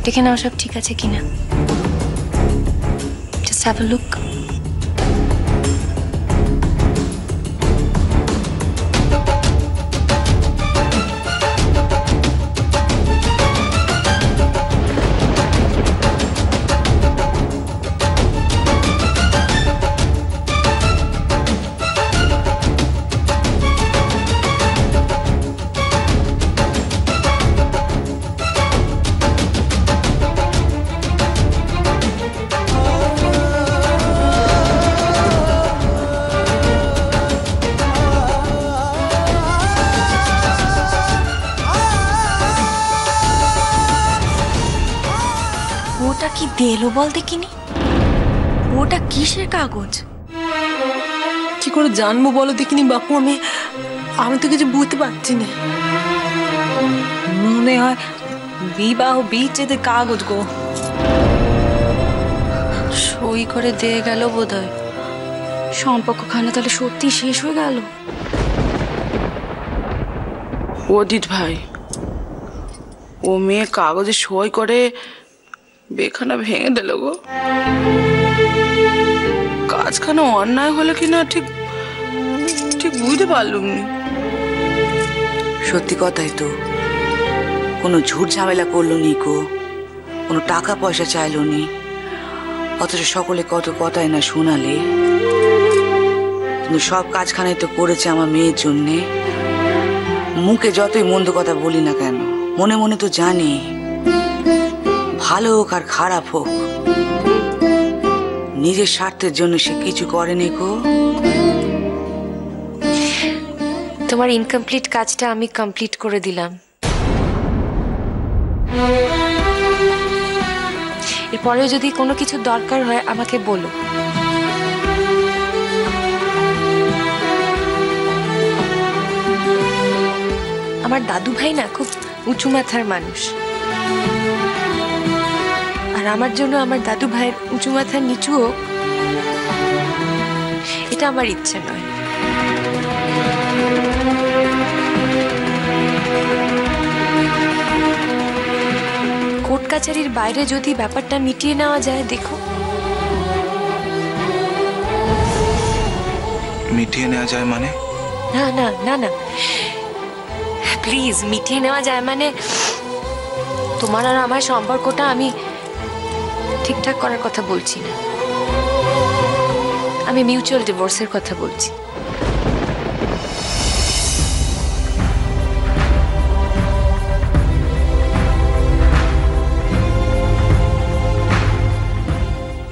দেখে নাও সব ঠিক আছে কিনা। Just have a look. ওটা কি দেলো বল দেখিনি? ওটা কিসের কাগজ? কি করে জানবো বলো দেখিনি বাপু, আমি তো কিছু বুঝতে পারছি না। মনে হয় বিবাহ বিচ্ছেদের কাগজ গো। সই করে দিয়ে গেল বোধহয়। সম্পর্কখানা তাহলে সত্যি শেষ হয়ে গেল। অদিত ভাই, ও মেয়ে কাগজে সই করে বেখানা ভেঙে দিল গো। কাজখানা অন্যায় হলো কিনা ঠিক ঠিক বুঝতে পারলুম নি। সত্যি কথাই তো, কোনো ঝুট ঝামেলা করলো নি গো, কোনো টাকা পয়সা চাইলো নি, অথচ সকলে কত কথাই না শোনালে। কিন্তু সব কাজখানাই তো করেছে আমার মেয়ের জন্যে। মুখে যতই মন্দ কথা বলি না কেন, মনে মনে তো জানি ভালো হোক আর খারাপ হোক, নিজের স্বার্থের জন্য সে কিছু করেনি গো। তোমার ইনকমপ্লিট কাজটা আমি কমপ্লিট করে দিলাম। এরপরেও যদি কোনো কিছু দরকার হয় আমাকে বলো। আমার দাদু ভাই না খুব উঁচু মাথার মানুষ, আর আমার জন্য আমার দাদু ভাইয়ের উঁচু মাথার নিচু হোক এটা আমার ইচ্ছে নয়। কোর্ট কাছারির বাইরে যদি ব্যাপারটা মিটিয়ে নেওয়া যায়, দেখো। মিটিয়ে নেওয়া যায় মানে? না না না না, প্লিজ, মিটিয়ে নেওয়া যায় মানে তোমার আর আমার সম্পর্কটা আমি ঠিকঠাক করার কথা বলছি না, আমি মিউচুয়াল ডিভোর্সের কথা বলছি।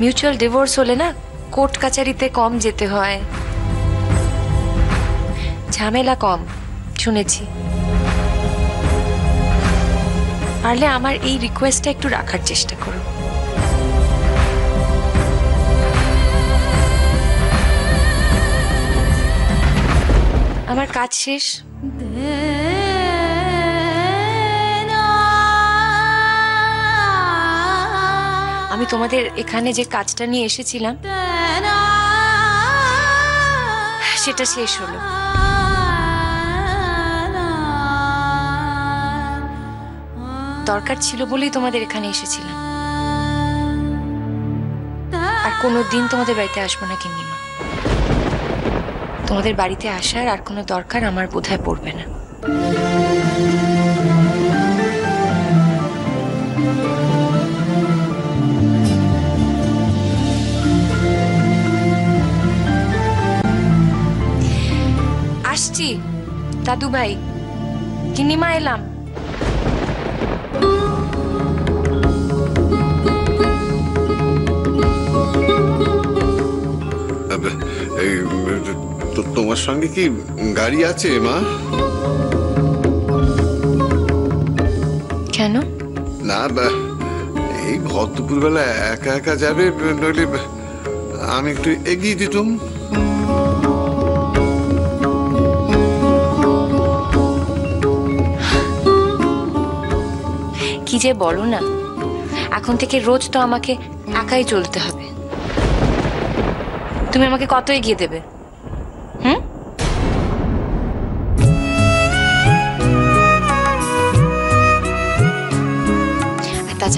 মিউচুয়াল ডিভোর্স হলে না কোর্ট কাছারিতে কম যেতে হয়, ঝামেলা কম শুনেছি। পারলে আমার এই রিকোয়েস্টটা একটু রাখার চেষ্টা করো। আমার কাজ শেষ। আমি তোমাদের এখানে যে কাজটা নিয়ে এসেছিলাম সেটা শেষ হলো। দরকার ছিল বলেই তোমাদের এখানে এসেছিলাম, আর কোনোদিন তোমাদের বাড়িতে আসবো না গিন্নিমা। তোমাদের বাড়িতে আসার আর কোনো দরকার আমার বোধহয় পড়বে না। আসছি দাদু ভাই, গিন্নিমা এলাম। তোমার সঙ্গে কি গাড়ি আছে মা? কেন? না, এই ভর দুপুরবেলা একা একা যাবে, নইলে আমি একটু এগিয়ে দিতাম। কি যে বলো না, এখন থেকে রোজ তো আমাকে একাই চলতে হবে। তুমি আমাকে কত এগিয়ে দেবে?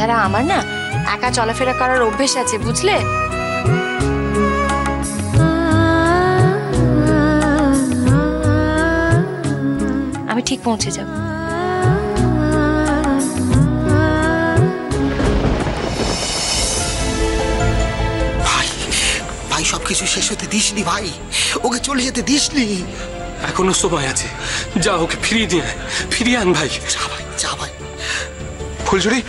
তাছাড়া আমার না একা চলাফেরা করার অভ্যেস আছে, বুঝলে? আমি ঠিক পৌঁছে যাব। ভাই ভাই সবকিছু শেষ হতে দিসনি ভাই, ওকে চলে যেতে দিসনি। এখনো সময় আছে, যা ওকে ফিরিয়ে দিয়ে আয়, ফিরিয়ে আন ভাই। যা ভাই, যা ভাই। ফুলঝুরি